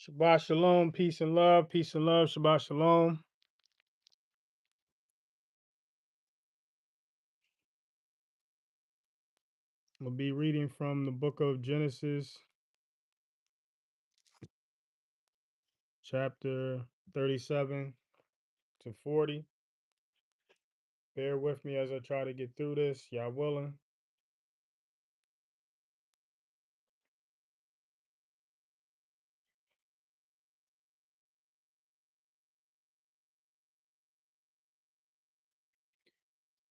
Shabbat shalom, peace and love, Shabbat shalom. We'll be reading from the book of Genesis, chapter 37 to 40. Bear with me as I try to get through this, Yah willing.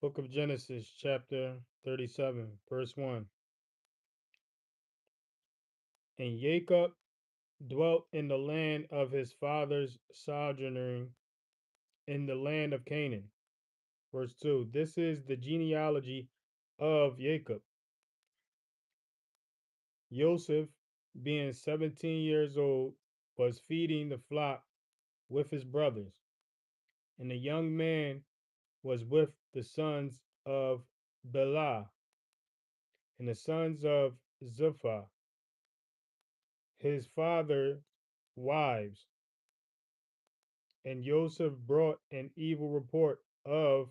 Book of Genesis, chapter 37, verse 1. And Jacob dwelt in the land of his fathers, sojourning in the land of Canaan. Verse 2. This is the genealogy of Jacob. Joseph, being 17 years old, was feeding the flock with his brothers, and the young man was with the sons of Bela and the sons of Zilpah, his father's wives. And Joseph brought an evil report of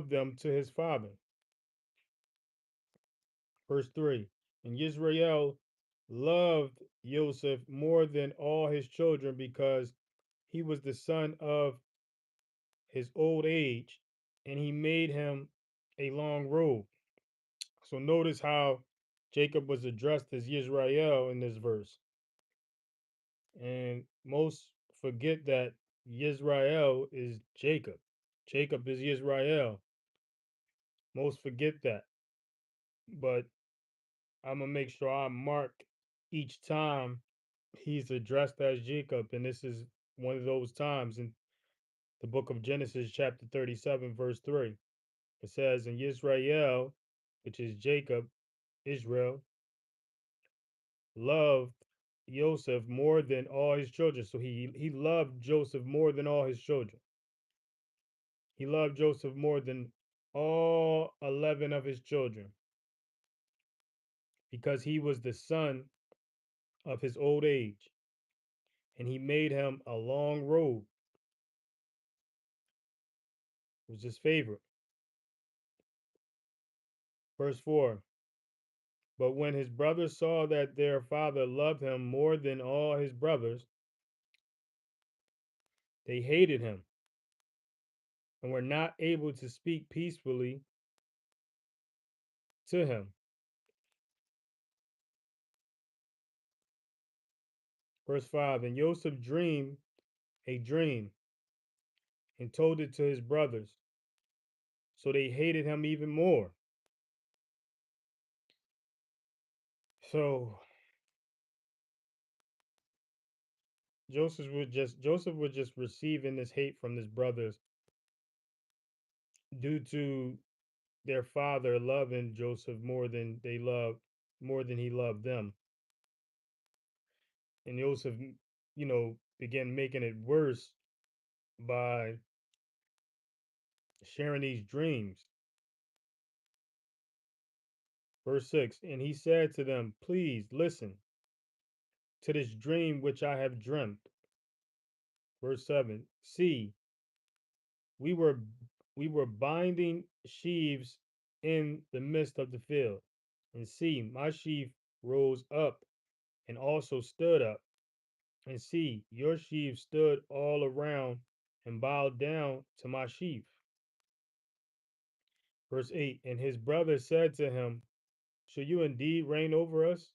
them to his father. Verse 3. And Israel loved Joseph more than all his children because he was the son of his old age, and he made him a long robe. So notice how Jacob was addressed as Yisrael in this verse. And most forget that Yisrael is Jacob. Jacob is Yisrael. Most forget that. But I'm going to make sure I mark each time he's addressed as Jacob. And this is one of those times in the book of Genesis, chapter 37, verse 3. It says, "And Yisrael, which is Jacob, Israel, loved Joseph more than all his children." So he loved Joseph more than all his children. He loved Joseph more than all 11 of his children because he was the son of his old age, and he made him a long robe. It was his favorite. Verse 4. But when his brothers saw that their father loved him more than all his brothers, they hated him and were not able to speak peacefully to him. Verse 5. And Joseph dreamed a dream and told it to his brothers, so they hated him even more. So Joseph was just receiving this hate from his brothers due to their father loving Joseph more than he loved them. And Joseph, began making it worse by sharing these dreams. Verse 6. And he said to them, "Please listen to this dream which I have dreamt." Verse 7. See, we were we were binding sheaves in the midst of the field, and see, my sheaf rose up and also stood up, and see, your sheaf stood all around and bowed down to my sheaf. Verse 8. And his brother said to him, "Should you indeed reign over us?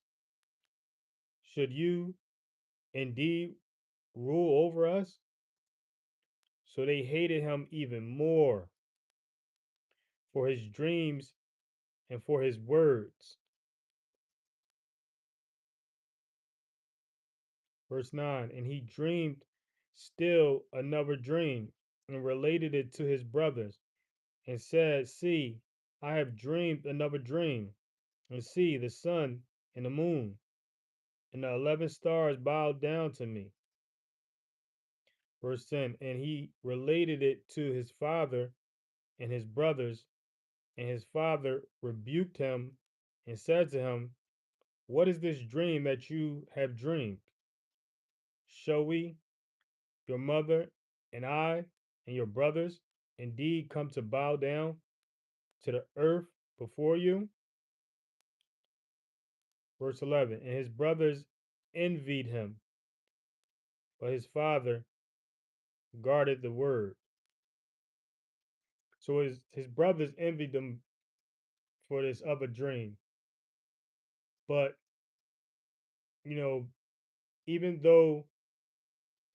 Should you indeed rule over us?" So they hated him even more for his dreams and for his words. Verse 9. And he dreamed still another dream and related it to his brothers and said, "See, I have dreamed another dream. And see, the sun and the moon and the 11 stars bowed down to me." Verse 10. And he related it to his father and his brothers, and his father rebuked him and said to him, "What is this dream that you have dreamed?" shall we, your mother, and I, and your brothers, indeed come to bow down to the earth before you? Verse 11. And his brothers envied him, but his father guarded the word. So his brothers envied them for this other dream. But, you know, even though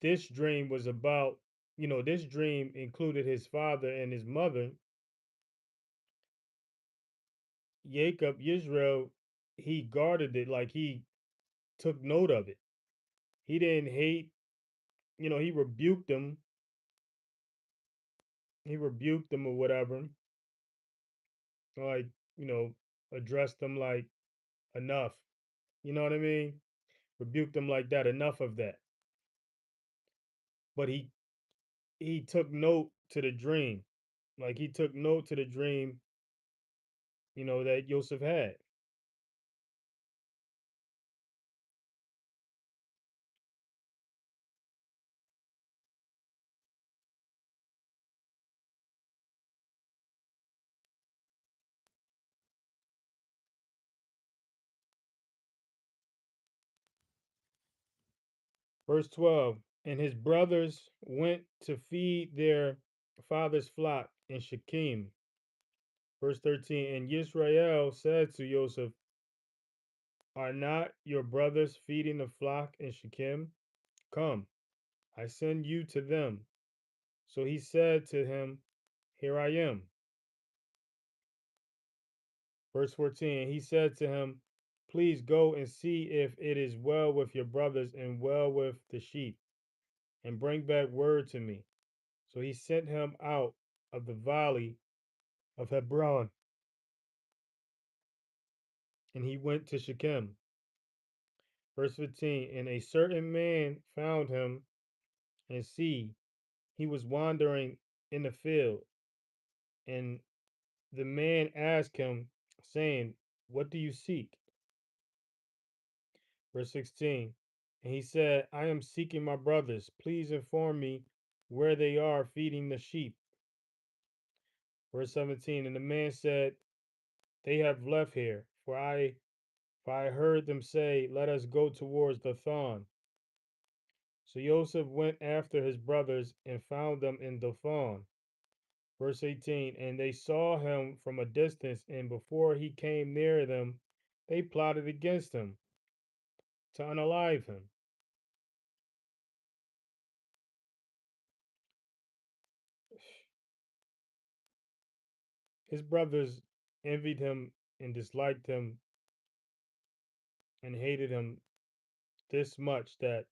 this dream was about, this dream included his father and his mother, Jacob, Israel, he guarded it, like he took note of it. He didn't hate, he rebuked them. He rebuked them or whatever, like, you know, addressed them like enough. You know what I mean? Rebuked them like that, enough of that. But he took note to the dream. Like he took note to the dream, that Joseph had. Verse 12. And his brothers went to feed their father's flock in Shechem. Verse 13. And Yisrael said to Joseph, are not your brothers feeding the flock in Shechem? Come, I send you to them. So he said to him, here I am. Verse 14. He said to him, please go and see if it is well with your brothers and well with the sheep, and bring back word to me. So he sent him out of the valley of Hebron, and he went to Shechem. Verse 15. And a certain man found him, and see, he was wandering in the field. And the man asked him, saying, what do you seek? Verse 16. And he said, I am seeking my brothers. Please inform me where they are feeding the sheep. Verse 17. And the man said, they have left here, for I heard them say, let us go towards the Thon. So Joseph went after his brothers and found them in Dothan. Verse 18. And they saw him from a distance, and before he came near them, they plotted against him to unalive him. His brothers envied him and disliked him and hated him this much that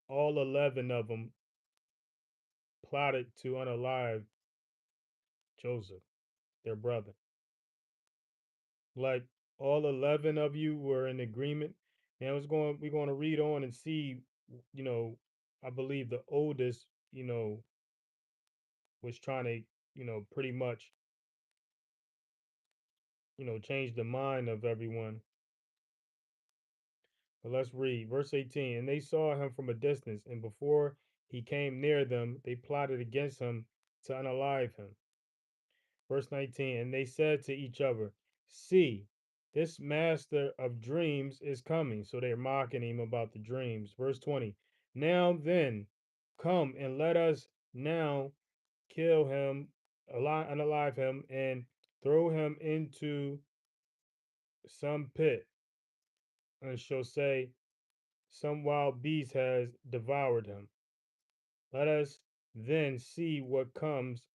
all 11 of them plotted to unalive Joseph, their brother. Like all 11 of you were in agreement. Now we're going to read on and see, you know, I believe the oldest, was trying to, pretty much, change the mind of everyone. But let's read verse 18. And they saw him from a distance, and before he came near them, they plotted against him to unalive him. Verse 19. And they said to each other, see, this master of dreams is coming. So they're mocking him about the dreams. Verse 20. Now then, come and let us now kill him, unalive him, and throw him into some pit, and shall say, some wild beast has devoured him. Let us then see what comes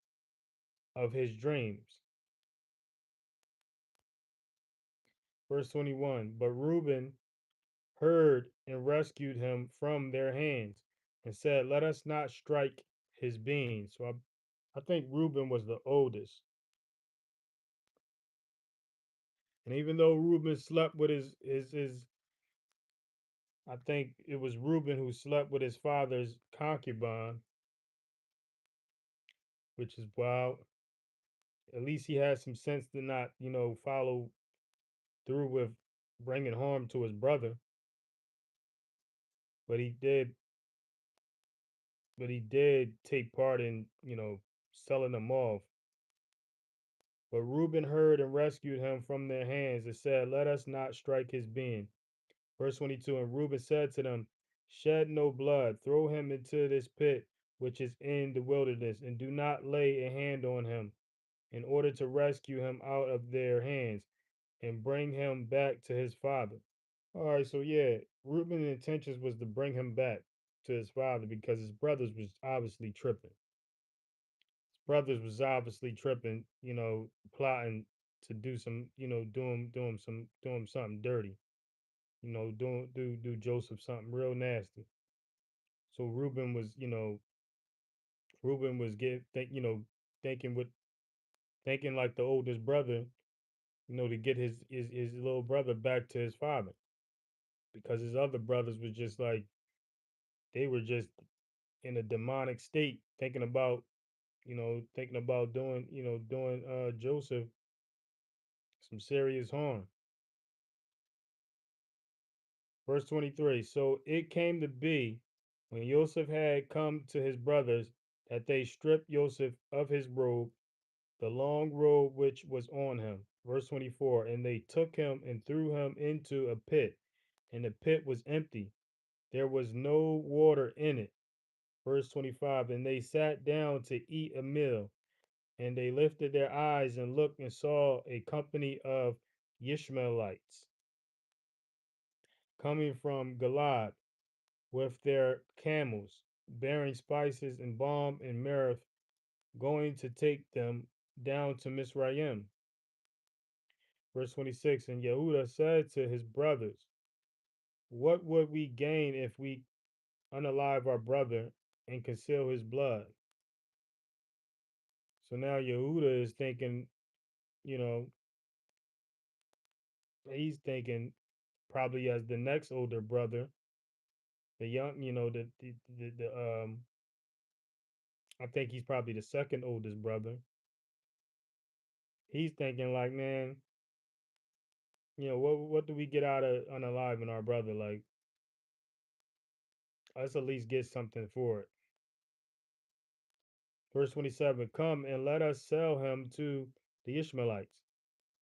of his dreams. Verse 21. But Reuben heard and rescued him from their hands, and said, let us not strike his being. So I think Reuben was the oldest. And even though Reuben slept with his I think it was Reuben who slept with his father's concubine, which is wild. At least he had some sense to not, follow through with bringing harm to his brother. but he did take part in, selling them off. But Reuben heard and rescued him from their hands and said, "Let us not strike his being." Verse 22. And Reuben said to them, "Shed no blood, throw him into this pit which is in the wilderness, and do not lay a hand on him, in order to rescue him out of their hands and bring him back to his father." All right, so yeah, Reuben's intentions was to bring him back to his father because his brothers was obviously tripping. His brothers was obviously tripping, plotting to do some, do him something dirty, do Joseph something real nasty. So Reuben was thinking like the oldest brother, to get his little brother back to his father because his other brothers was just like they were just in a demonic state, thinking about doing Joseph some serious harm. Verse 23. So it came to be when Joseph had come to his brothers that they stripped Joseph of his robe, the long robe which was on him. Verse 24. And they took him and threw him into a pit, and the pit was empty. There was no water in it. Verse 25. And they sat down to eat a meal. And they lifted their eyes and looked and saw a company of Ishmaelites coming from Gilad with their camels, bearing spices and balm and myrrh, going to take them down to Mizraim. Verse 26. And Yehuda said to his brothers, "What would we gain if we unalive our brother and conceal his blood?" So now Yehuda is thinking, you know, he's thinking probably as the next older brother, the young, I think he's probably the second oldest brother. He's thinking like, man, what do we get out of unaliving our brother? Like, let's at least get something for it. Verse 27. Come and let us sell him to the Ishmaelites,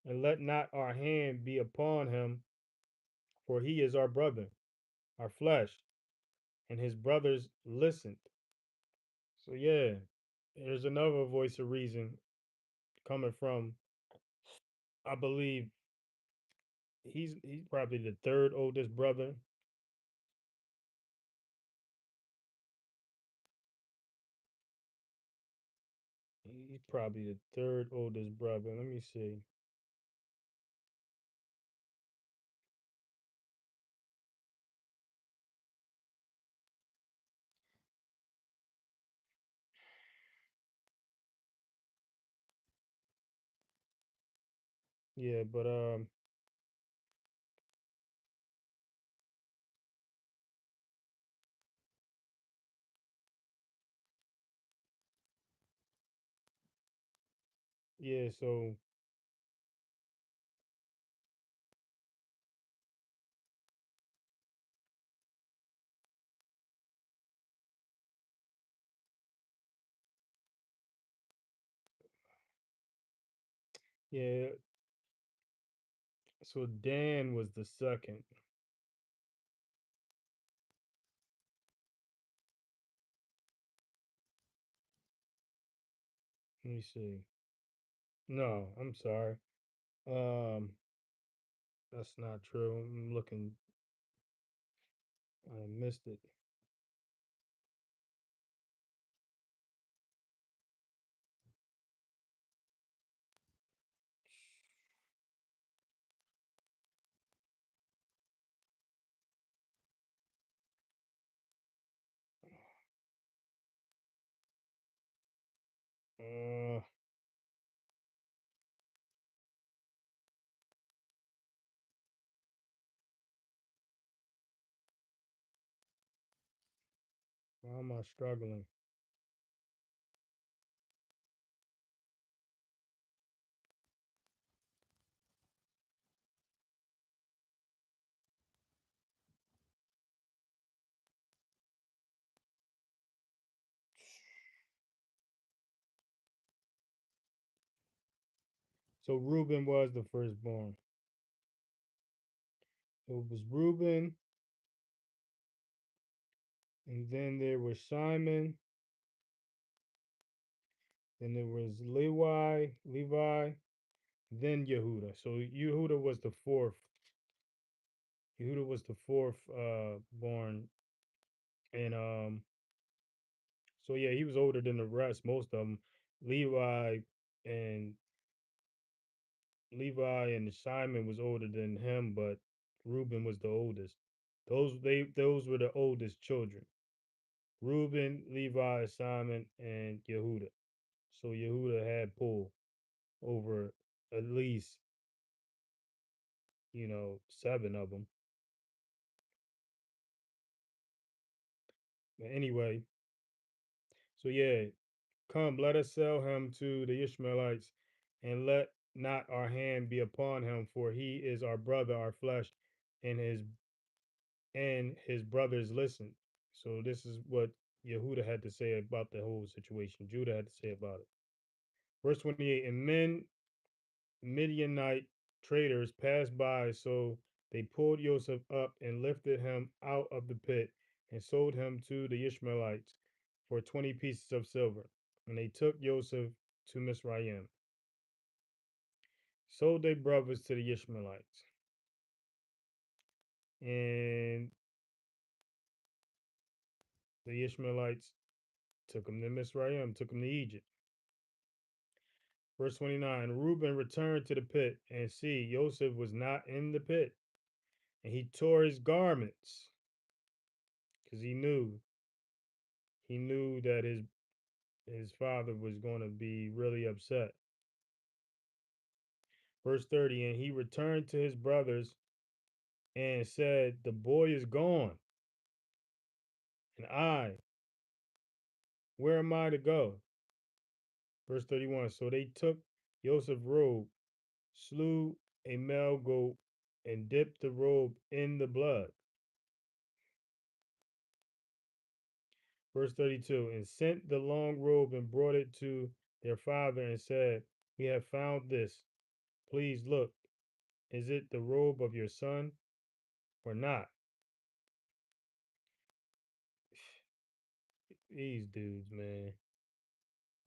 and let not our hand be upon him, for he is our brother, our flesh. And his brothers listened. So yeah, there's another voice of reason coming from, I believe he's probably the third oldest brother. He's probably the third oldest brother. Let me see. Yeah, but yeah, so yeah, so Dan was the second. Let me see. No, I'm sorry. Um, that's not true. I'm looking. I missed it. Uh, why am I struggling? So Reuben was the firstborn. It was Reuben, and then there was Simon, then there was Levi, then Yehuda. So Yehuda was the fourth. Yehuda was the fourth born, and so yeah, he was older than the rest, most of them. Levi and Levi and Simon was older than him, but Reuben was the oldest. Those were the oldest children. Reuben, Levi, Simon, and Yehuda. So Yehuda had pull over at least, seven of them. But anyway, so yeah, come, let us sell him to the Ishmaelites, and let not our hand be upon him, for he is our brother, our flesh, and his brothers listened. So this is what Yehuda had to say about the whole situation. Judah had to say about it. Verse 28, and Midianite traders passed by, so they pulled Joseph up and lifted him out of the pit and sold him to the Ishmaelites for 20 pieces of silver. And they took Joseph to Mizraim, sold their brothers to the Ishmaelites. And the Ishmaelites took him to Mizraim, took him to Egypt. Verse 29, Reuben returned to the pit, and see, Joseph was not in the pit. And he tore his garments because he knew that his father was going to be really upset. Verse 30, and he returned to his brothers and said, the boy is gone. And where am I to go? Verse 31, so they took Joseph's robe, slew a male goat, and dipped the robe in the blood. Verse 32, and sent the long robe and brought it to their father and said, we have found this. Please look, is it the robe of your son or not? These dudes, man.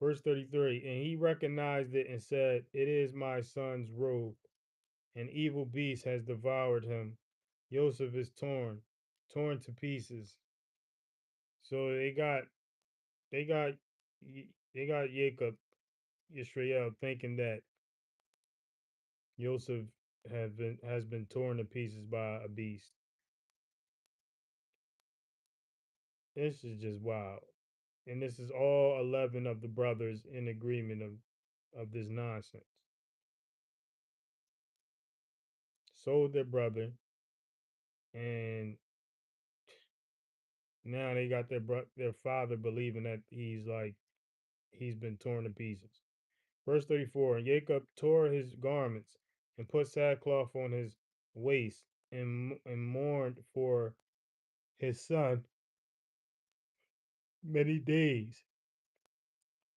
Verse 33, and he recognized it and said, it is my son's robe. An evil beast has devoured him. Joseph is torn to pieces. So they got they got Jacob, Israel, thinking that Joseph has been torn to pieces by a beast. This is just wild. And this is all 11 of the brothers in agreement of this nonsense. Sold their brother, and now they got their father believing that he's been torn to pieces. Verse 34, and Jacob tore his garments and put sackcloth on his waist and mourned for his son many days.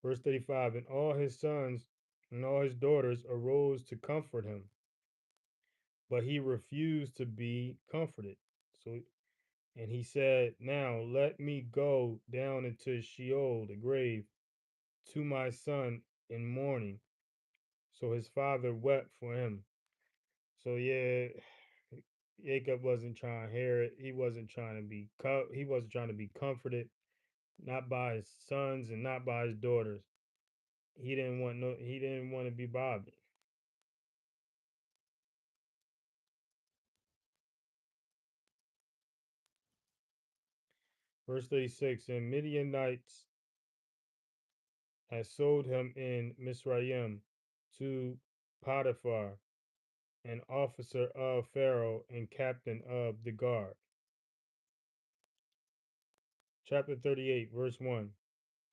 Verse 35, and all his sons and all his daughters arose to comfort him, but he refused to be comforted. So, and he said, now let me go down into Sheol, the grave, to my son in mourning. So his father wept for him. So yeah, Jacob wasn't trying to hear it. He wasn't trying to be comforted, not by his sons and not by his daughters. He didn't want to be bothered. Verse 36, and Midianites had sold him in Mizraim to Potiphar, an officer of Pharaoh and captain of the guard. Chapter 38, verse 1.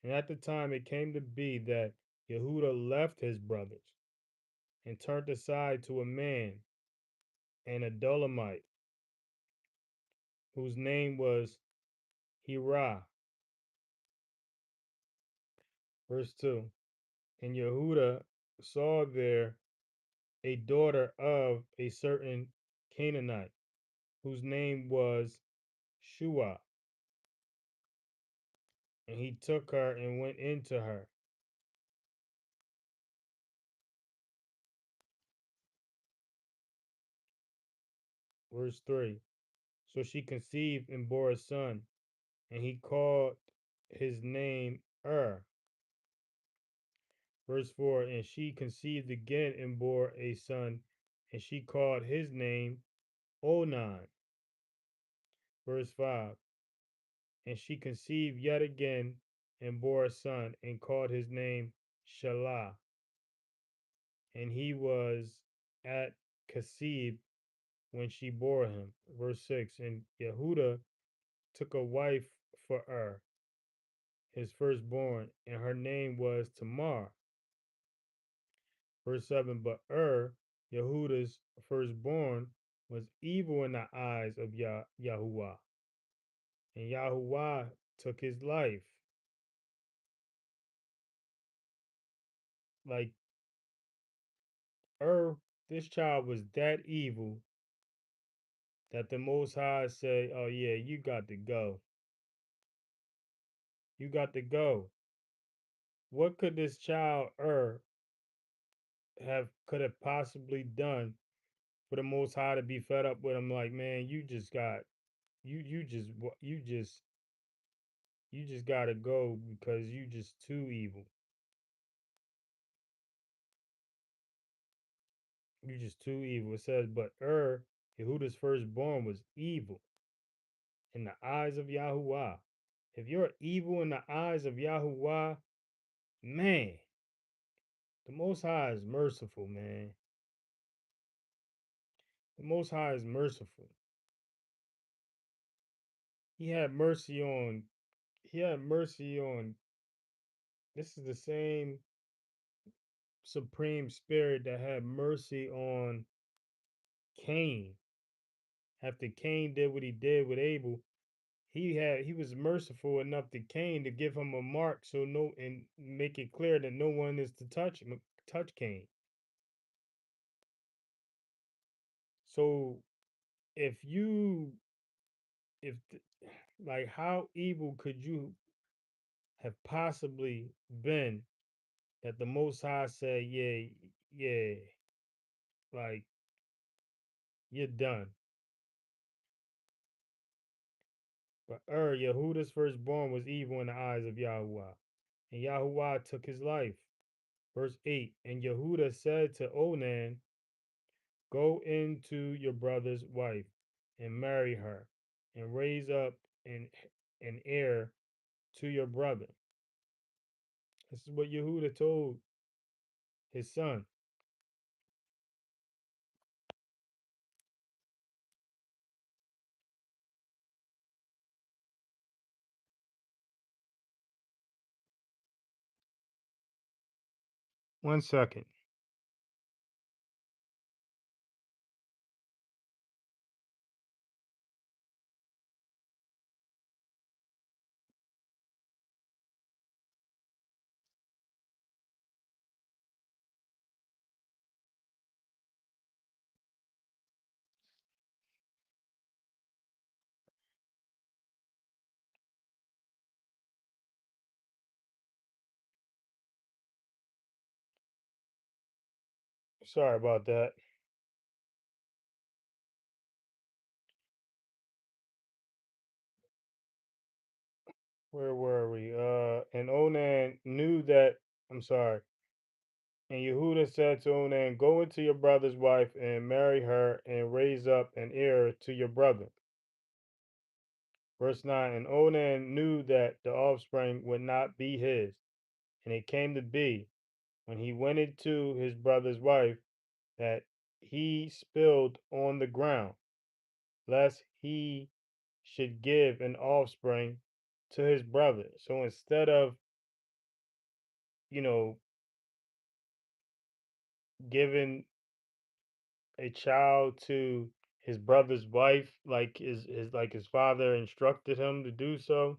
And at the time it came to be that Yehuda left his brothers and turned aside to a man, an Adullamite, whose name was Hirah. Verse 2. And Yehuda saw there a daughter of a certain Canaanite, whose name was Shua, and he took her and went into her. Verse 3. So she conceived and bore a son, and he called his name Verse 4. And she conceived again and bore a son, and she called his name Onan. Verse 5. And she conceived yet again and bore a son, and called his name Shelah. And he was at Kasib when she bore him. Verse 6. And Yehuda took a wife for his firstborn, and her name was Tamar. Verse 7. But Yehuda's firstborn, was evil in the eyes of Yahuwah, and Yahuwah took his life. Like this child was that evil that the Most High said, "Oh yeah, you got to go. You got to go." What could this child have could have possibly done for the Most High to be fed up with him? Like, man, you just got you just got to go because you just too evil. You just too evil. It says, but Yehuda's firstborn, was evil in the eyes of Yahuwah. If you're evil in the eyes of Yahuwah, man, the Most High is merciful, man. The Most High is merciful. He had mercy on, he had mercy on, this is the same supreme spirit that had mercy on Cain. After Cain did what he did with Abel, he was merciful enough to Cain to give him a mark so no and make it clear that no one is to touch Cain. So if you if like how evil could you have possibly been that the Most High said, yeah, yeah, like you're done. But Yehuda's firstborn, was evil in the eyes of Yahuwah, and Yahuwah took his life. Verse 8. And Yehuda said to Onan, go into your brother's wife and marry her, and raise up an heir to your brother. This is what Yehuda told his son. One second. Sorry about that. Where were we? And Onan knew that. I'm sorry. And Yehuda said to Onan, go into your brother's wife and marry her and raise up an heir to your brother. Verse 9. And Onan knew that the offspring would not be his. And it came to be, when he went into his brother's wife, that he spilled on the ground, lest he should give an offspring to his brother. So instead of, you know, giving a child to his brother's wife, like his father instructed him to do so,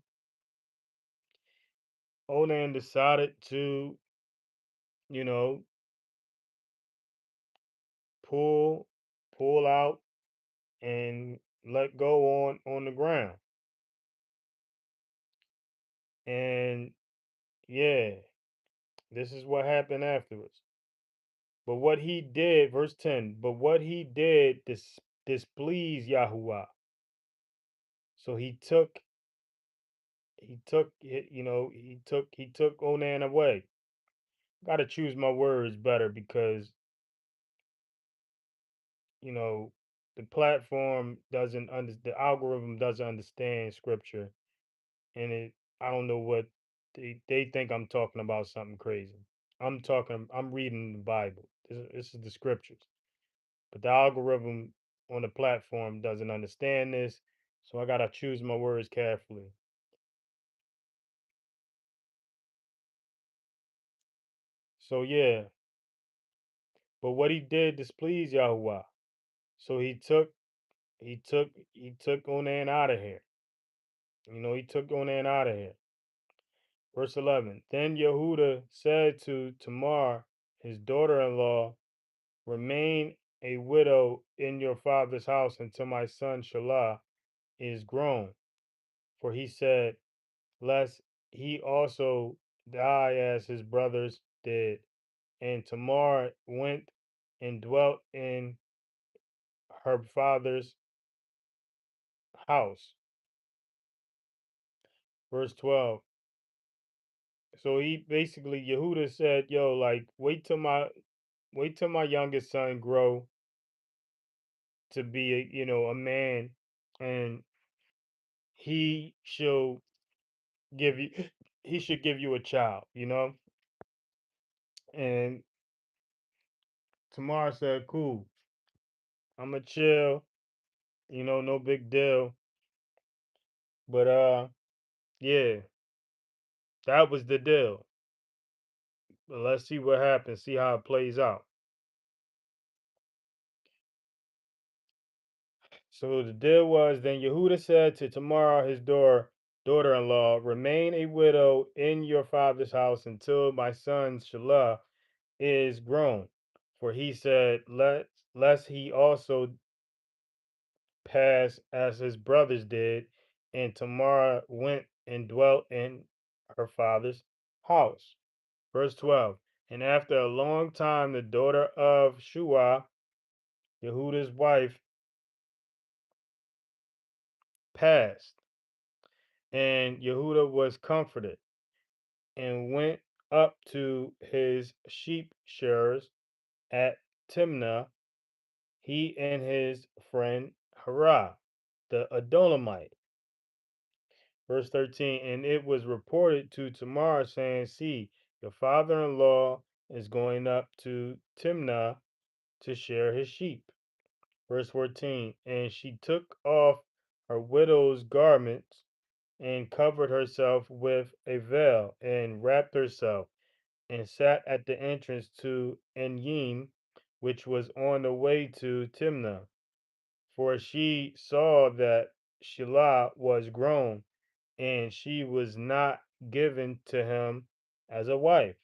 Onan decided to, you know, pull pull out and let go on the ground. And yeah, this is what happened afterwards. But what he did, verse 10, but what he did displeased Yahuwah. So he took Onan away. Got to choose my words better because, you know, the platform doesn't under the algorithm doesn't understand scripture, and I don't know what they think I'm talking about something crazy. I'm reading the Bible. This is the scriptures. But the algorithm on the platform doesn't understand this, so I gotta choose my words carefully. So yeah, but what he did displeased Yahuwah. So he took Onan out of here. He took Onan out of here. Verse 11. Then Yehuda said to Tamar, his daughter-in-law, remain a widow in your father's house until my son Shelah is grown. For he said, lest he also die as his brothers did. And Tamar went and dwelt in her father's house. Verse 12. So he basically Yehuda said, "Yo, like wait till my youngest son grow to be a man, and he shall give you he should give you a child." And Tamar said, "Cool, I'ma chill, no big deal." But yeah, that was the deal. But let's see what happens, see how it plays out. So the deal was then Yehuda said to Tamar, his daughter-in-law, remain a widow in your father's house until my son Shelah is grown. For he said, lest he also pass as his brothers did. And Tamar went and dwelt in her father's house. Verse 12. And after a long time, the daughter of Shua, Yehuda's wife, passed, and Yehuda was comforted and went up to his sheep shearers at Timnah, he and his friend Harah, the Adolamite. Verse 13, and it was reported to Tamar, saying, see, your father in law is going up to Timnah to shear his sheep. Verse 14, and she took off her widow's garments and covered herself with a veil and wrapped herself and sat at the entrance to Enyim, which was on the way to Timnah. For she saw that Shelah was grown, and she was not given to him as a wife.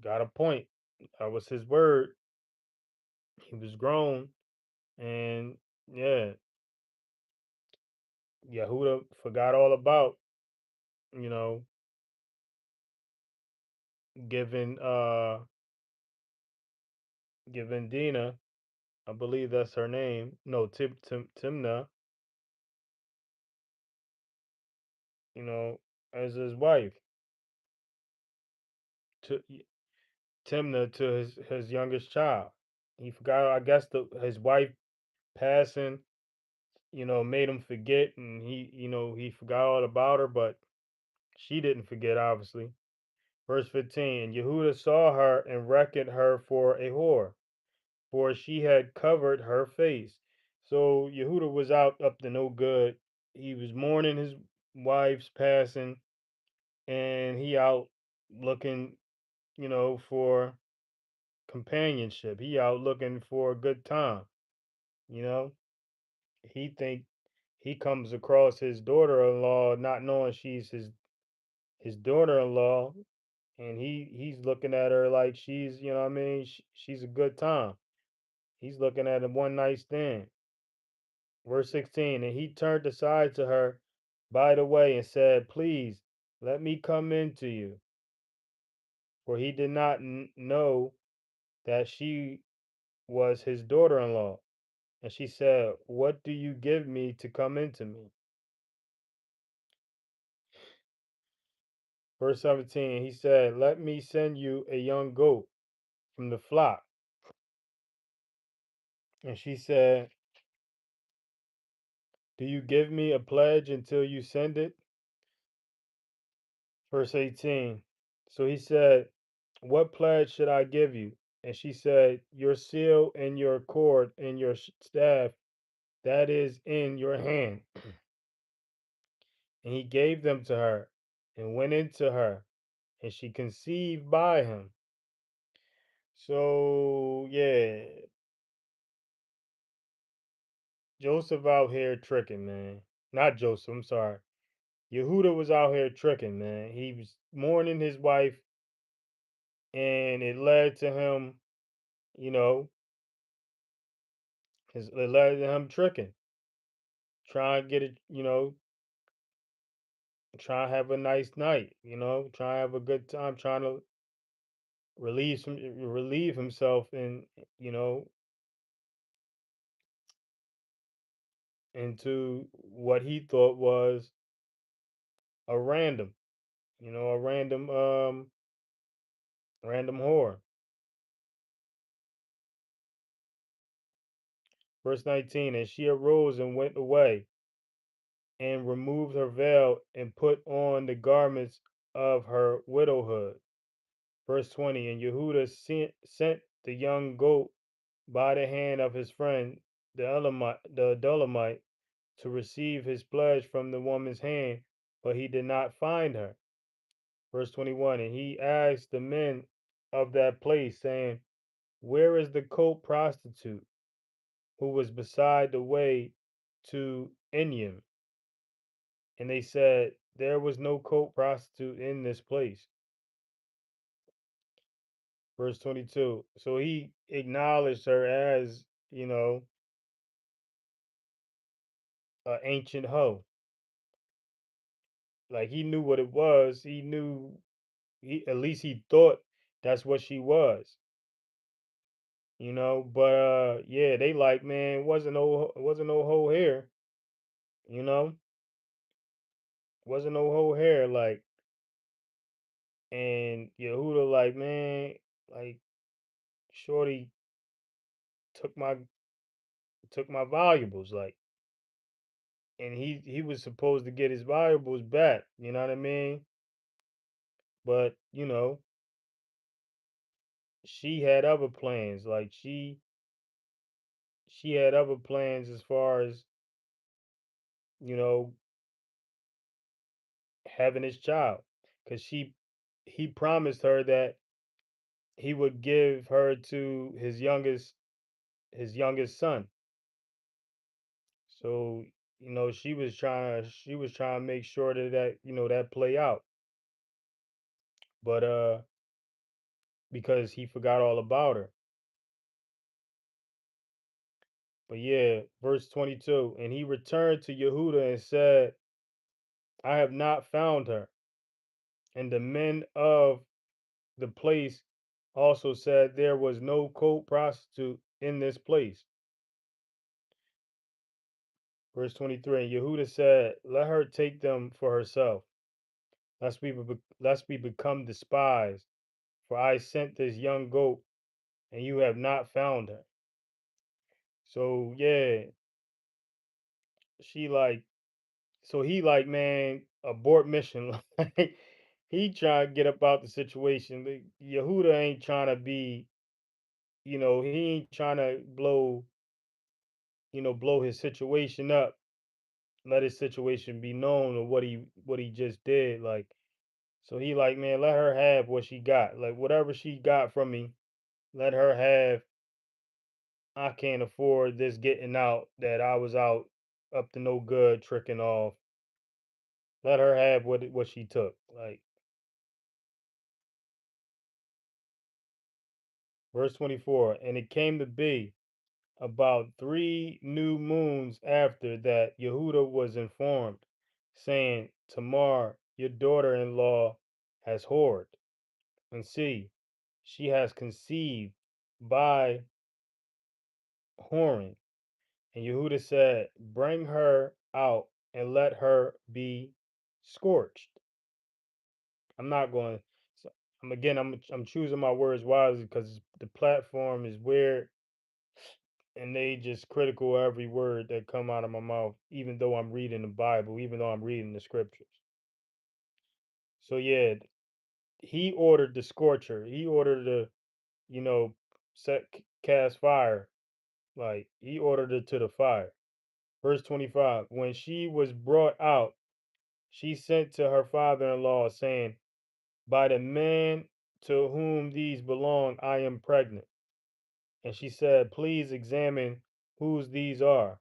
Got a point. That was his word. He was grown, and yeah, Yehuda forgot all about, you know, giving giving Dina, I believe that's her name. No, Timna, you know, as his wife. To Timna to his youngest child. He forgot. I guess his wife passing, made him forget, and he forgot all about her, but she didn't forget, obviously. Verse 15. And Yehuda saw her and reckoned her for a whore, for she had covered her face. So Yehuda was out up to no good. He was mourning his wife's passing, and he out looking, for companionship. He out looking for a good time. You know, he think he comes across his daughter-in-law, not knowing she's his daughter-in-law, and he's looking at her like she's, you know what I mean, she's a good time. He's looking at a one night stand. Verse 16, and he turned aside to her by the way and said, please let me come in to you, for he did not know that she was his daughter-in-law. And she said, what do you give me to come into me? Verse 17, he said, let me send you a young goat from the flock. And she said, do you give me a pledge until you send it? Verse 18. So he said, what pledge should I give you? And she said, your seal and your cord and your staff that is in your hand. And he gave them to her and went into her, and she conceived by him. So, yeah, Joseph out here tricking, man. Not Joseph, I'm sorry. Yehuda was out here tricking, man. He was mourning his wife, and it led to him, you know, it led to him tricking, trying to get it, trying to have a nice night, trying to have a good time, trying to relieve himself in, you know, into what he thought was a random, a random whore. Verse 19, and she arose and went away and removed her veil and put on the garments of her widowhood. Verse 20, and Yehuda sent the young goat by the hand of his friend the Adullamite to receive his pledge from the woman's hand, but he did not find her. Verse 21, and he asked the men of that place, saying, where is the colt prostitute who was beside the way to Enyim? And they said, there was no colt prostitute in this place. Verse 22, so he acknowledged her as, an ancient hoe. Like he knew what it was. He knew, at least he thought that's what she was. But yeah, they like, man, wasn't no whole hair, you know, wasn't no whole hair, like, and Yehuda like, man, like, Shorty took my valuables, like, and he was supposed to get his valuables back, you know what I mean? But she had other plans, like she had other plans as far as, you know, having his child, because he promised her that he would give her to his youngest son. So, she was trying to make sure that play out. But because he forgot all about her. But yeah, verse 22, and he returned to Yehuda and said, I have not found her. And the men of the place also said there was no colt prostitute in this place. Verse 23, and Yehuda said, let her take them for herself, lest we become despised. For I sent this young goat, and you have not found her. So yeah, she like, so he like, man, abort mission. Like he trying to get about the situation. Yehuda ain't trying to be, he ain't trying to blow his situation up. Let his situation be known of what he just did. Like, so he like, man, let her have what she got. Like whatever she got from me, let her have. I can't afford this getting out that I was out up to no good tricking off. Let her have what she took. Like, Verse 24. And it came to be about 3 new moons after that Yehuda was informed, saying, Tamar, your daughter in law, has whored, and see, she has conceived by whoring. And Yehuda said, Bring her out and let her be scorched. I'm not going. So I'm choosing my words wisely because the platform is weird, and they just critical every word that come out of my mouth, even though I'm reading the Bible, even though I'm reading the scriptures. So yeah, he ordered the scorcher. He ordered the, you know, set cast fire. Like he ordered it to the fire. Verse 25. When she was brought out, she sent to her father-in-law, saying, By the man to whom these belong, I am pregnant. And she said, Please examine whose these are,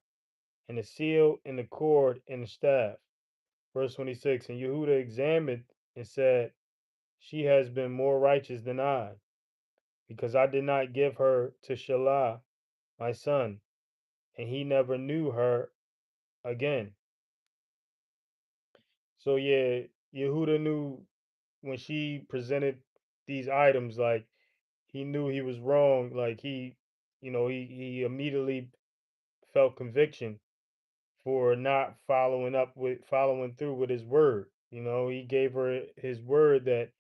and the seal, and the cord, and the staff. Verse 26. And Yehuda examined and said, She has been more righteous than I, because I did not give her to Shelah, my son, and he never knew her again. So yeah, Yehuda knew when she presented these items, like he knew he was wrong. Like he immediately felt conviction for not following through with his word. He gave her his word that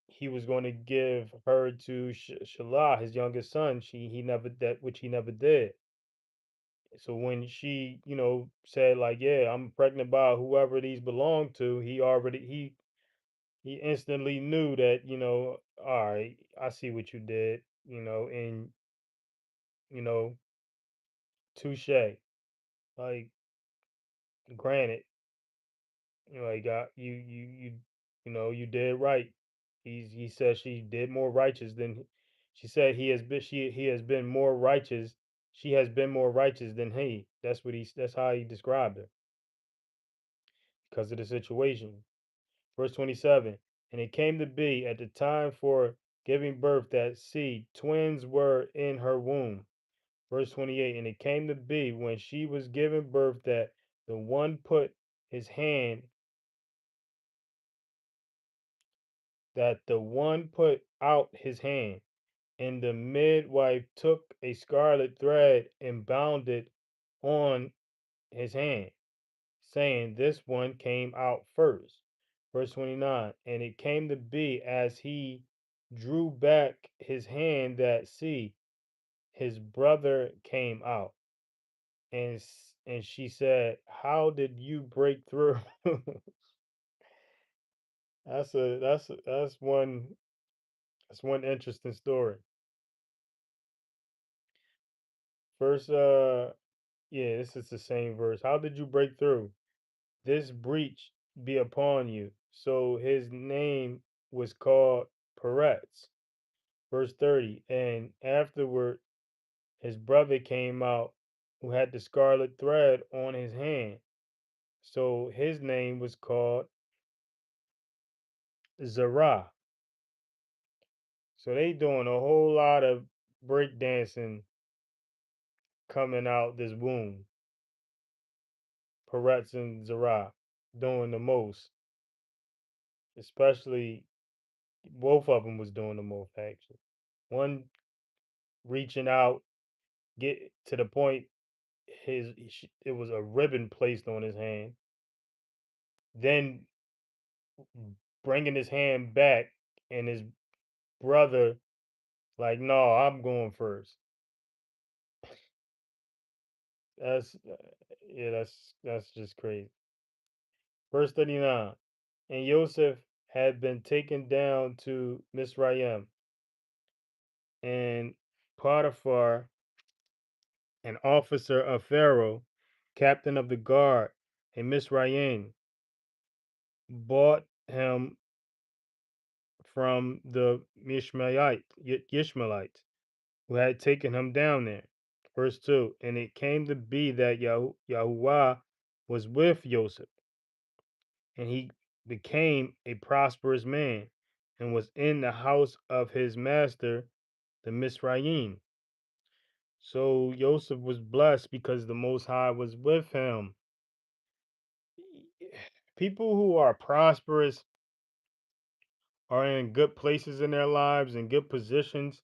he was going to give her to Shalah, his youngest son. He never that which he never did. So when she, said like, "Yeah, I'm pregnant by whoever these belong to," he instantly knew that, all right, I see what you did, and you know, touche. Like, granted, he got you did right. He said she did more righteous than she said he has been more righteous. She has been more righteous than he. That's how he described her because of the situation. Verse 27. And it came to be at the time for giving birth that see twins were in her womb. Verse 28. And it came to be when she was giving birth the one put his hand the one put out his hand, and the midwife took a scarlet thread and bound it on his hand, saying, This one came out first. Verse 29. And it came to be as he drew back his hand that see, his brother came out. And she said, How did you break through? That's one interesting story. First, yeah, this is the same verse. How did you break through? This breach be upon you. So his name was called Peretz. Verse 30. And afterward, his brother came out who had the scarlet thread on his hand. So his name was called Zerah. So they doing a whole lot of breakdancing coming out this womb. Peretz and Zerah doing the most, especially both of them was doing the most actually. One reaching out, get to the point it was a ribbon placed on his hand, then bringing his hand back, and his brother like, no, I'm going first. That's yeah, that's just crazy. Verse 39. And Joseph had been taken down to Misraim, and Potiphar, an officer of Pharaoh, captain of the guard in Misraim, bought him from the Ishmaelites who had taken him down there. Verse 2. And it came to be that Yahuwah was with Joseph, and he became a prosperous man, and was in the house of his master the Misraim. So Joseph was blessed because the Most High was with him. People who are prosperous are in good places in their lives and good positions.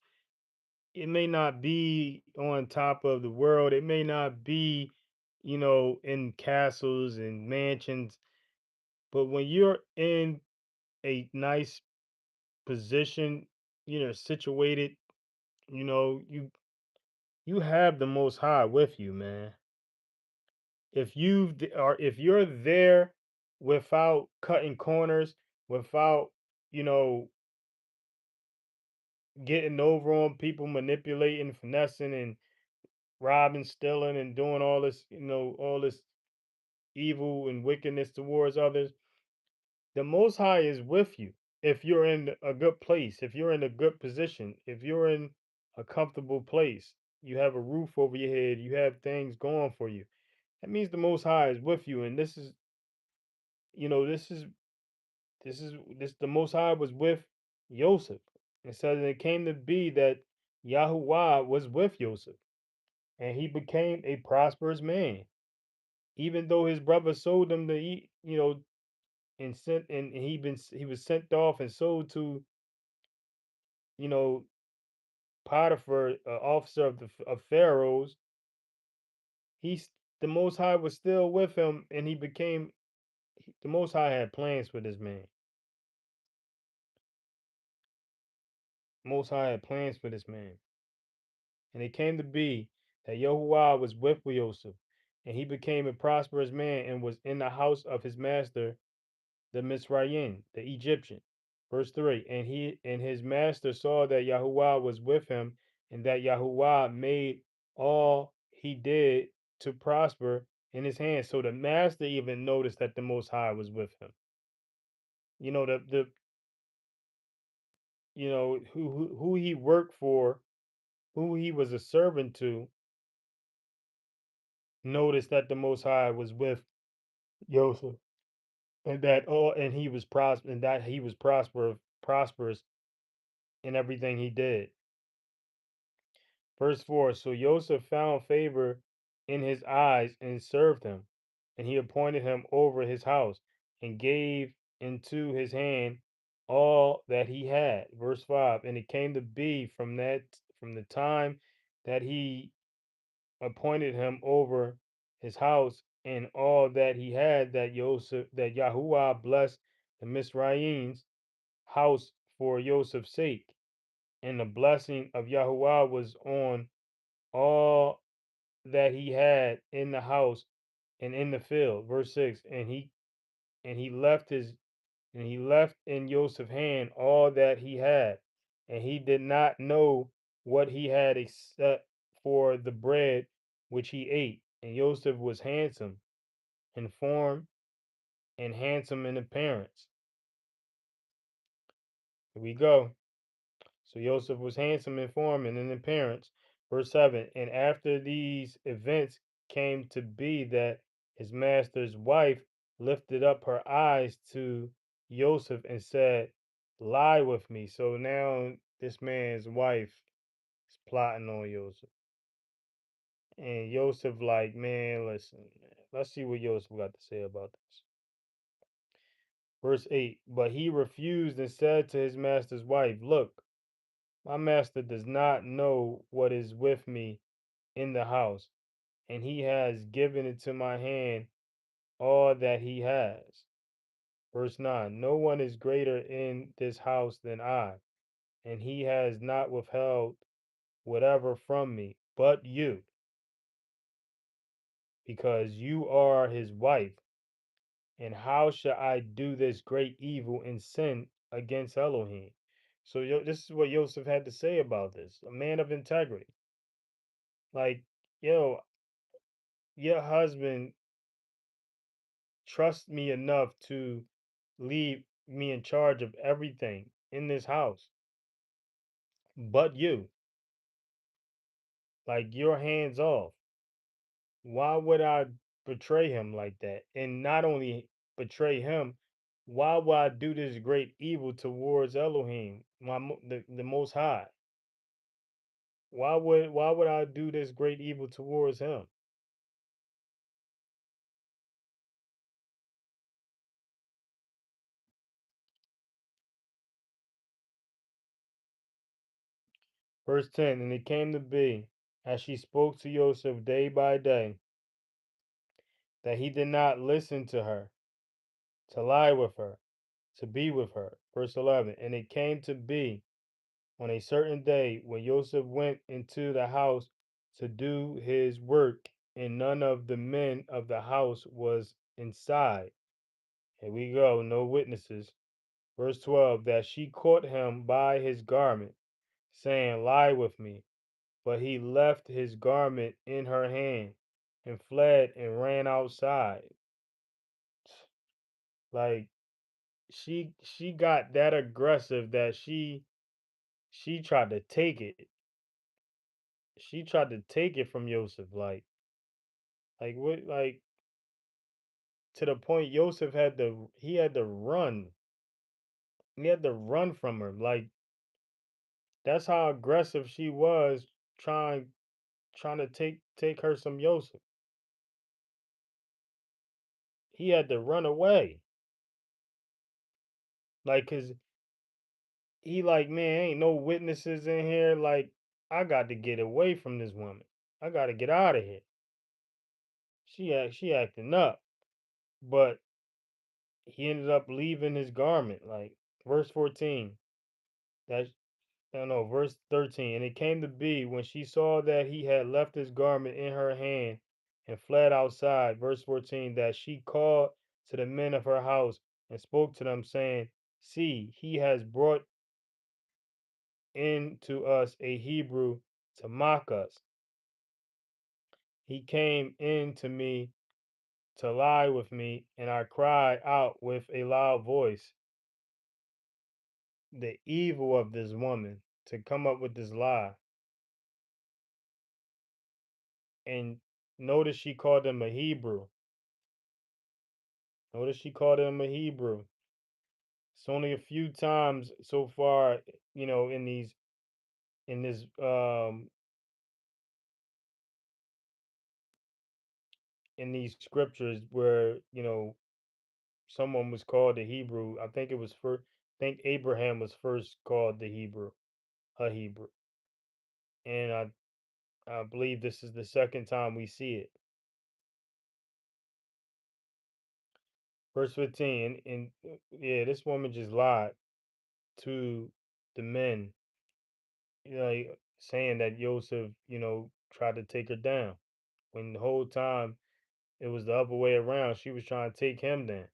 It may not be on top of the world. It may not be, in castles and mansions. But when you're in a nice position, situated, you have the Most High with you, man. If you're there without cutting corners, without, you know, getting over on people, manipulating, finessing, and robbing, stealing, and doing all this, all this evil and wickedness towards others, the Most High is with you. If you're in a good place, if you're in a good position, if you're in a comfortable place, you have a roof over your head, you have things going for you. That means the Most High is with you, and this is, you know, this the Most High was with Joseph. It says it came to be that Yahuwah was with Joseph, and he became a prosperous man, even though his brother sold him to eat, and sent and he was sent off and sold to, you know Potiphar, officer of Pharaoh's. He's the Most High was still with him, and the Most High had plans for this man. Most High had plans for this man. And it came to be that Yahuwah was with Joseph, and he became a prosperous man and was in the house of his master, the Mizraim, the Egyptian. Verse 3. And he and his master saw that Yahuwah was with him, and that Yahuwah made all he did to prosper in his hands. So the master even noticed that the Most High was with him. You know, the who he worked for, who he was a servant to, noticed that the Most High was with Joseph, and he was prosperous in everything he did. Verse 4. So Joseph found favor in his eyes and served him, and he appointed him over his house and gave into his hand all that he had. Verse 5. And it came to be from the time that he appointed him over his house and all that he had, that Yahuwah blessed the Mizraim's house for Joseph's sake. And the blessing of Yahuwah was on all that he had in the house and in the field. Verse 6. And he left his and he left in Joseph's hand all that he had, and he did not know what he had except for the bread which he ate. And Joseph was handsome in form and handsome in appearance. Here we go. So Joseph was handsome in form and in appearance. Verse 7. And after these events came to be that his master's wife lifted up her eyes to Joseph and said, lie with me. So now this man's wife is plotting on Joseph. And Joseph, like, man, listen, man. Let's see what Joseph got to say about this. Verse 8. But he refused and said to his master's wife, look, my master does not know what is with me in the house, and he has given into my hand all that he has. Verse 9. No one is greater in this house than I, and he has not withheld whatever from me but you, because you are his wife. And how shall I do this great evil and sin against Elohim? So this is what Joseph had to say about this. A man of integrity. Like, yo, your husband trusts me enough to leave me in charge of everything in this house, but you, like, you're hands off. Why would I betray him like that? And not only betray him, why would I do this great evil towards Elohim, the Most High? why would I do this great evil towards him? Verse 10, and it came to be, as she spoke to Joseph day by day, that he did not listen to her, to lie with her, to be with her. Verse 11, and it came to be on a certain day when Joseph went into the house to do his work, and none of the men of the house was inside. Here we go, no witnesses. Verse 12, that she caught him by his garment, saying, lie with me. But he left his garment in her hand and fled and ran outside. Like she got that aggressive that she tried to take it. She tried to take it from Yosef. Like what like to the point Yosef had to run. He had to run from her. Like that's how aggressive she was trying to take her some Yosef. He had to run away. Like cause he like, man, ain't no witnesses in here. Like, I got to get away from this woman. I got to get out of here. She acting up, but he ended up leaving his garment. Like verse 14. That I don't know, verse 13. And it came to be when she saw that he had left his garment in her hand and fled outside, verse 14, that she called to the men of her house and spoke to them, saying, see, he has brought in to us a Hebrew to mock us. He came in to me to lie with me, and I cried out with a loud voice. The evil of this woman to come up with this lie. And notice she called him a Hebrew. Notice she called him a Hebrew. It's only a few times so far, in this in these scriptures where, someone was called a Hebrew. I think it was first I think Abraham was first called the Hebrew, a Hebrew. And I believe this is the second time we see it. Verse 15, and yeah, this woman just lied to the men, saying that Joseph, tried to take her down. When the whole time it was the other way around. She was trying to take him down.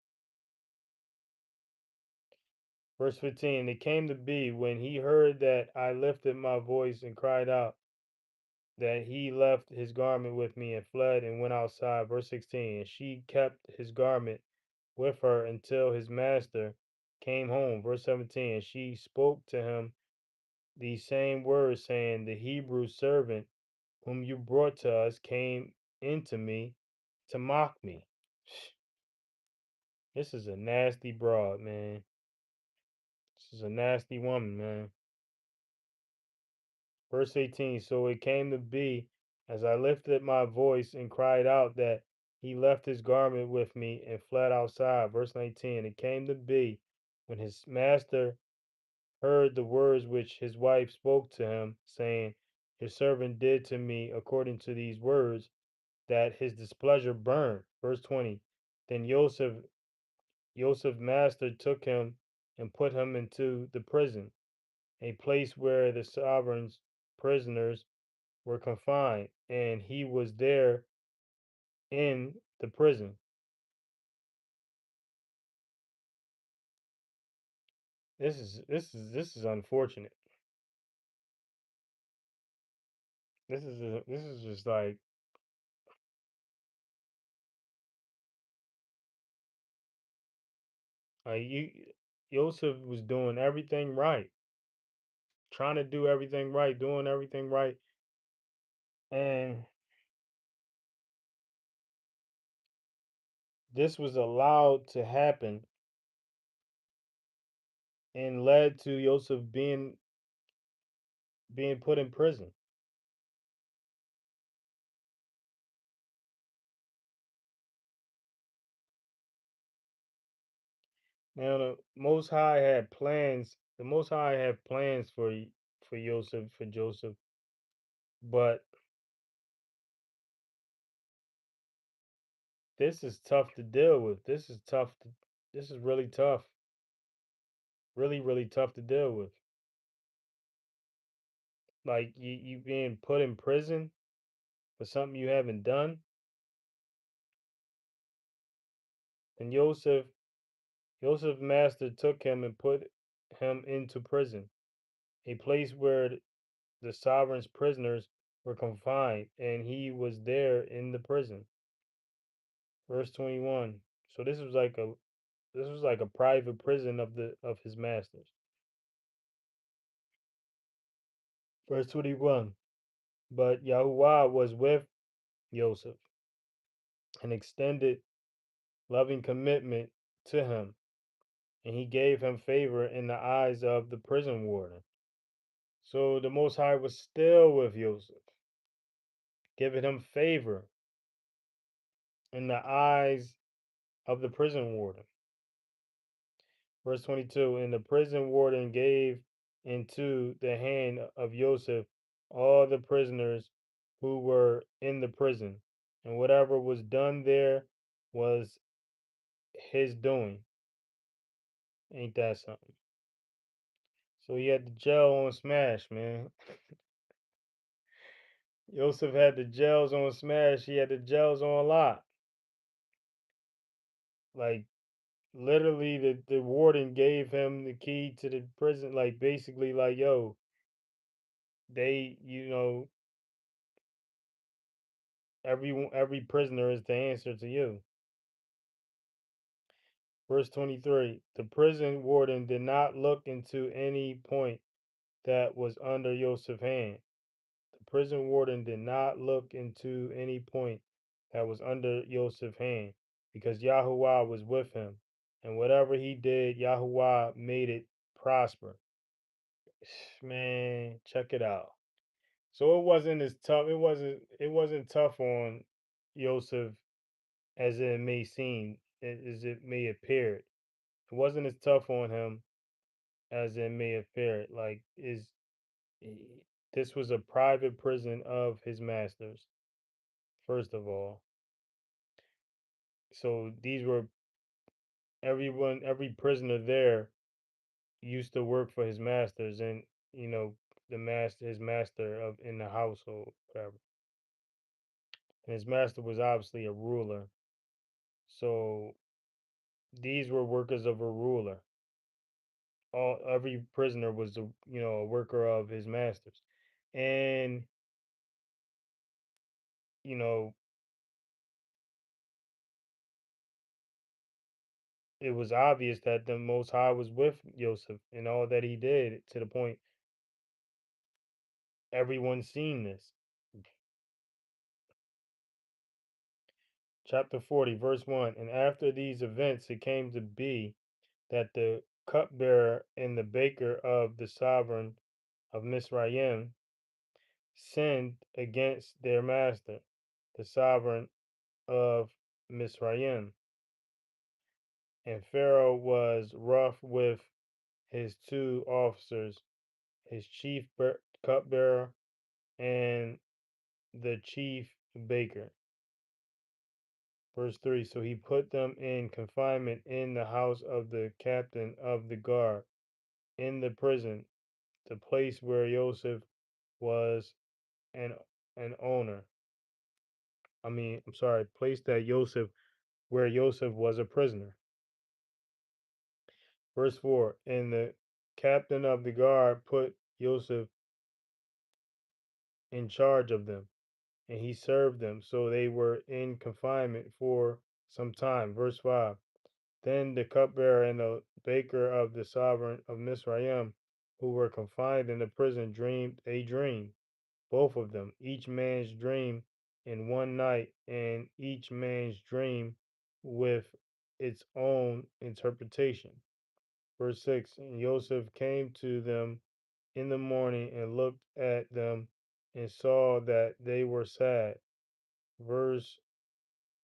Verse 15, it came to be when he heard that I lifted my voice and cried out, that he left his garment with me and fled and went outside. Verse 16, and she kept his garment with her until his master came home. Verse 17, and she spoke to him these same words, saying, the Hebrew servant whom you brought to us came into me to mock me. This is a nasty broad, man. This is a nasty woman, man. Verse 18, so it came to be as I lifted my voice and cried out that he left his garment with me and fled outside. Verse 19, it came to be when his master heard the words which his wife spoke to him, saying, your servant did to me according to these words, that his displeasure burned. Verse 20, then Joseph's master took him and put him into the prison, a place where the sovereign's prisoners were confined, and he was there in the prison. This is unfortunate. This is just like you Joseph was doing everything right, trying to do everything right, doing everything right, and this was allowed to happen and led to Joseph being put in prison. Now the Most High had plans. The Most High had plans for Joseph, but this is tough to deal with. This is tough. This is really tough. Really, really tough to deal with. Like you being put in prison for something you haven't done, and Joseph's master took him and put him into prison, a place where the sovereign's prisoners were confined, and he was there in the prison. Verse 21. So this was like a private prison of his masters. Verse 21. But Yahuwah was with Joseph and extended loving commitment to him, and he gave him favor in the eyes of the prison warden. So the Most High was still with Joseph, giving him favor in the eyes of the prison warden. Verse 22. And the prison warden gave into the hand of Joseph all the prisoners who were in the prison, and whatever was done there was his doing. Ain't that something? So he had the jail on smash, man. Joseph had the jails on smash. He had the jails on lock. Like literally, the warden gave him the key to the prison. Like basically, like yo, they every prisoner is the answer to you. Verse 23. The prison warden did not look into any point that was under Joseph's hand. The prison warden did not look into any point that was under Joseph's hand, because Yahuwah was with him, and whatever he did, Yahuwah made it prosper. Man, check it out. So it wasn't as tough. It wasn't tough on Joseph as it may seem, as it may appear. It wasn't as tough on him as it may appear. Like is this was a private prison of his masters, first of all. So these were every prisoner there used to work for his masters, and you know his master of in the household, whatever. And his master was obviously a ruler. So these were workers of a ruler. Every prisoner was a worker of his masters, and you know it was obvious that the Most High was with Joseph in all that he did, to the point everyone seen this. Chapter 40, verse 1. And after these events, it came to be that the cupbearer and the baker of the sovereign of Misraim sinned against their master, the sovereign of Misraim. And Pharaoh was rough with his two officers, his chief cupbearer and the chief baker. Verse 3. So he put them in confinement in the house of the captain of the guard, in the prison, the place where Joseph was an an owner. I'm sorry, place that Joseph where Joseph was a prisoner. Verse 4. And the captain of the guard put Joseph in charge of them, and he served them. So they were in confinement for some time. Verse 5. Then the cupbearer and the baker of the sovereign of Misraim, who were confined in the prison, dreamed a dream, both of them, each man's dream in one night, and each man's dream with its own interpretation. Verse 6. And Joseph came to them in the morning and looked at them and saw that they were sad. Verse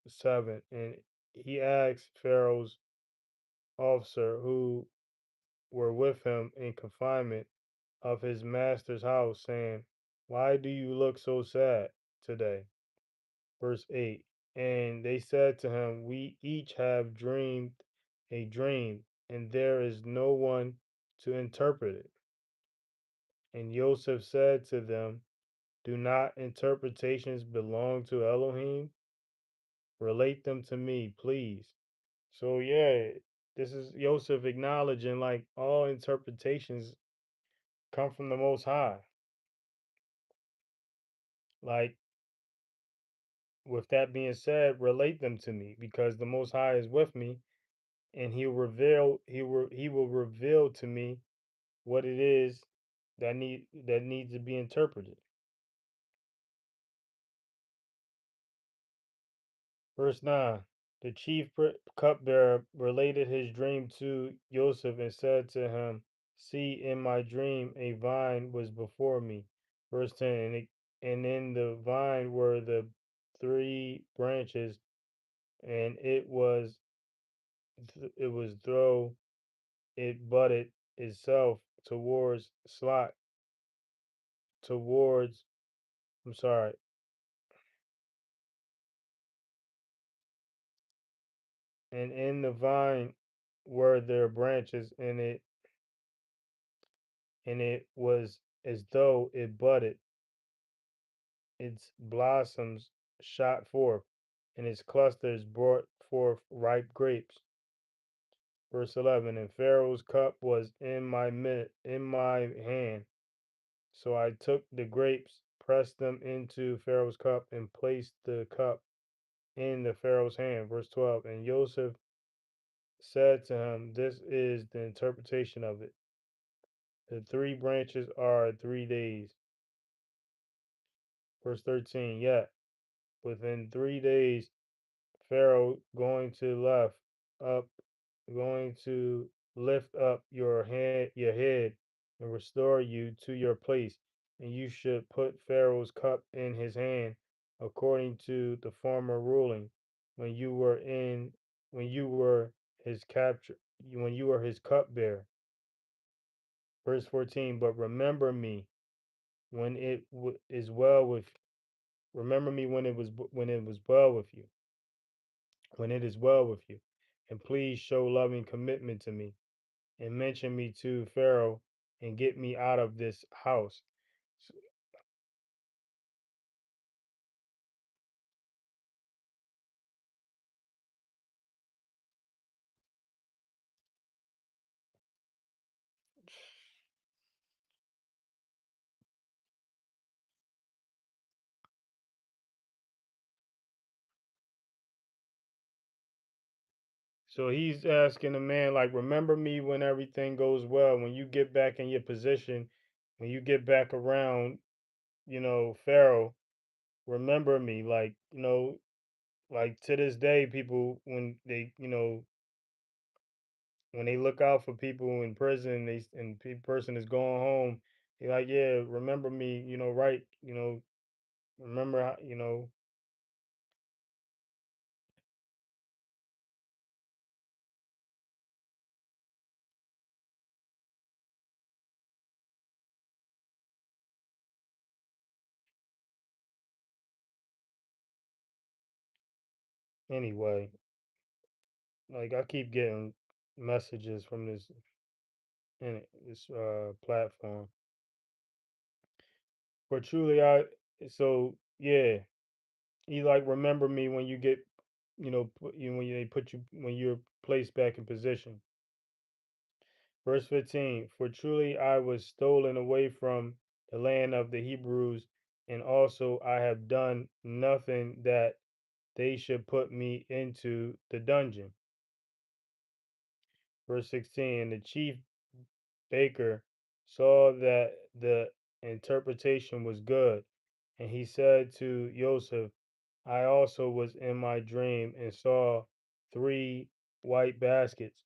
7. And he asked Pharaoh's officer who were with him in confinement of his master's house, saying, "Why do you look so sad today?" Verse 8. And they said to him, "We each have dreamed a dream, and there is no one to interpret it." And Joseph said to them, "Do not interpretations belong to Elohim? Relate them to me, please." So, yeah, this is Joseph acknowledging like all interpretations come from the Most High. Like, with that being said, relate them to me because the Most High is with me, and he will reveal to me what it is that needs to be interpreted. Verse 9. The chief cupbearer related his dream to Joseph and said to him, "See, in my dream a vine was before me." Verse 10. And in the vine were the three branches, and it was though it budded itself towards I'm sorry, and in the vine were their branches, and it was as though it budded, its blossoms shot forth, and its clusters brought forth ripe grapes. Verse 11. And Pharaoh's cup was in my hand, so I took the grapes, pressed them into Pharaoh's cup, and placed the cup in the Pharaoh's hand. Verse 12. And Joseph said to him, "This is the interpretation of it. The three branches are 3 days." Verse 13. Yet within 3 days, Pharaoh up, going to lift up your head, and restore you to your place, and you should put Pharaoh's cup in his hand, according to the former ruling, when you were in, when you were his capture, when you were his cupbearer. Verse 14. But when it is well with, remember me when it was well with you, when it is well with you, and please show loving commitment to me, and mention me to Pharaoh, and get me out of this house. So he's asking the man, like, remember me when everything goes well, when you get back in your position, when you get back around, Pharaoh, remember me. Like, like to this day, people, when they look out for people in prison, person is going home, they're like, yeah, remember me, right, remember anyway. Like I keep getting messages from this platform. But truly, so yeah, he like remember me when you get, when they put you when you're placed back in position. Verse 15. For truly I was stolen away from the land of the Hebrews, and also I have done nothing that they should put me into the dungeon. Verse 16. The chief baker saw that the interpretation was good, and he said to Joseph, I also was in my dream and saw three white baskets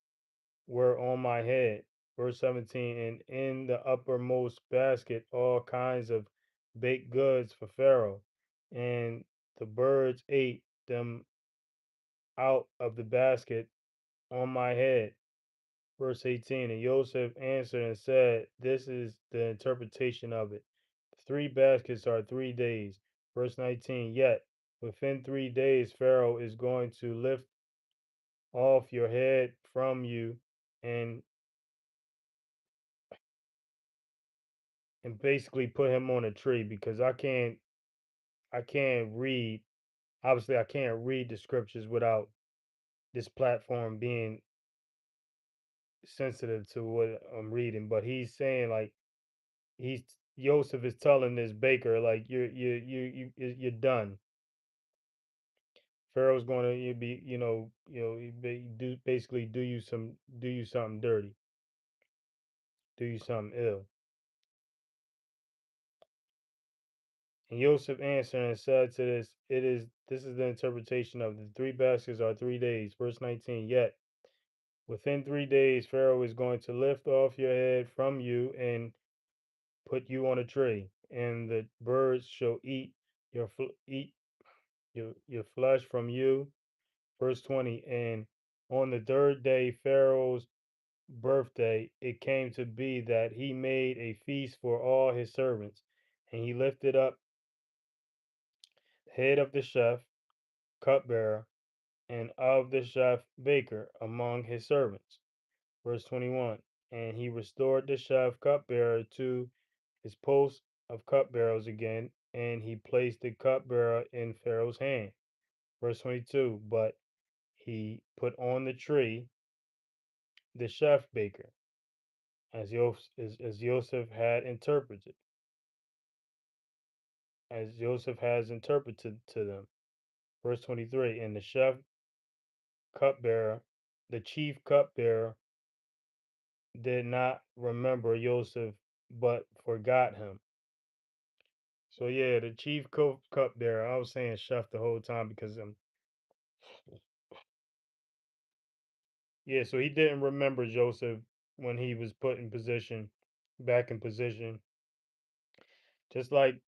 were on my head. Verse 17. And in the uppermost basket, all kinds of baked goods for Pharaoh, and the birds ate them out of the basket on my head. Verse 18, and Joseph answered and said, this is the interpretation of it. 3 baskets are 3 days. Verse 19, yet within 3 days Pharaoh is going to lift off your head from you and basically put him on a tree because I can't read. Obviously I can't read the scriptures without this platform being sensitive to what I'm reading. But he's saying like he's Joseph is telling this baker like you're done. Pharaoh's going to you be do basically do you something dirty, do you something ill. And Joseph answered and said to this is the interpretation of the 3 baskets are 3 days. Verse 19. Yet within 3 days Pharaoh is going to lift off your head from you and put you on a tree, and the birds shall eat your flesh from you. Verse 20. And on the third day, Pharaoh's birthday, it came to be that he made a feast for all his servants, and he lifted up the head of the chef, cupbearer, and of the chef baker among his servants. Verse 21. And he restored the chef cupbearer to his post of cupbearers again, and he placed the cupbearer in Pharaoh's hand. Verse 22. But he put on the tree the chef baker, as Joseph had interpreted, as Joseph has interpreted to them. Verse 23. And the chef cupbearer, the chief cupbearer, did not remember Joseph, but forgot him. So yeah, the chief cupbearer. I was saying chef the whole time because yeah. So he didn't remember Joseph when he was put in position, back in position. Just like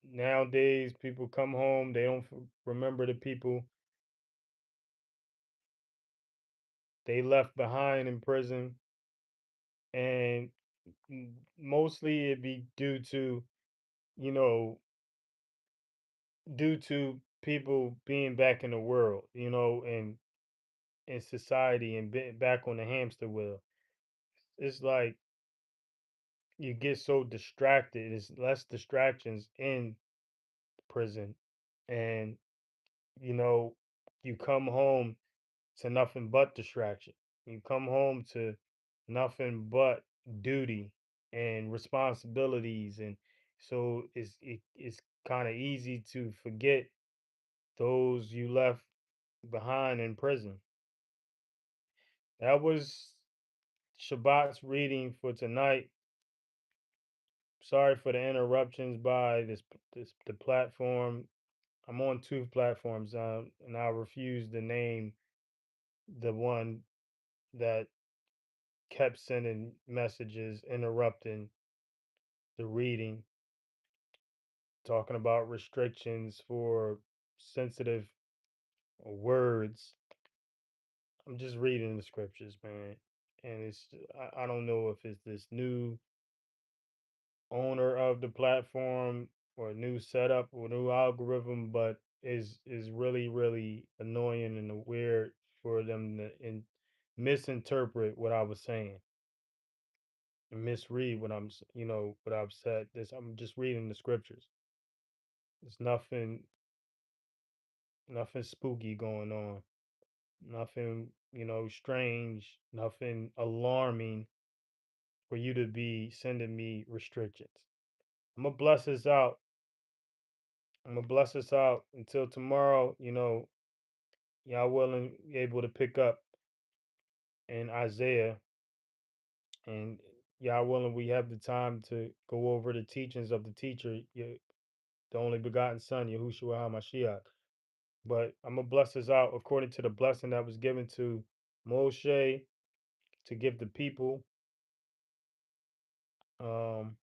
nowadays, people come home, they don't remember the people they left behind in prison, and mostly it be you know, due to people being back in the world, and in society and back on the hamster wheel. It's like you get so distracted. There's less distractions in prison, and you know, you come home to nothing but distraction. You come home to nothing but duty and responsibilities, and so it's kind of easy to forget those you left behind in prison. That was Shabbat's reading for tonight. Sorry for the interruptions by the platform. I'm on 2 platforms, and I refuse to name the one that kept sending messages interrupting the reading, talking about restrictions for sensitive words. I'm just reading the scriptures, man. And I don't know if it's this new owner of the platform or a new setup or new algorithm, but is really, really annoying and weird for them to misinterpret what I was saying and misread what what I've said. This I'm just reading the scriptures. There's nothing spooky going on. Nothing, strange, nothing alarming for you to be sending me restrictions. I'm gonna bless this out. I'm gonna bless us out until tomorrow. Y'all willing able to pick up in Isaiah, and y'all willing we have the time to go over the teachings of the teacher, the only begotten Son, Yahushua HaMashiach. But I'm gonna bless us out according to the blessing that was given to Moshe to give the people, um,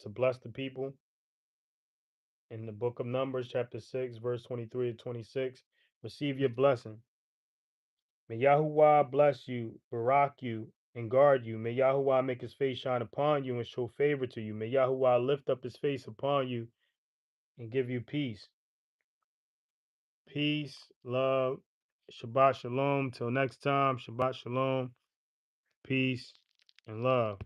to bless the people in the book of Numbers, chapter 6, verse 23 to 26. Receive your blessing. May Yahuwah bless you, barak you, and guard you. May Yahuwah make his face shine upon you and show favor to you. May Yahuwah lift up his face upon you and give you peace. Peace, love, Shabbat Shalom. Till next time, Shabbat Shalom, peace, and love.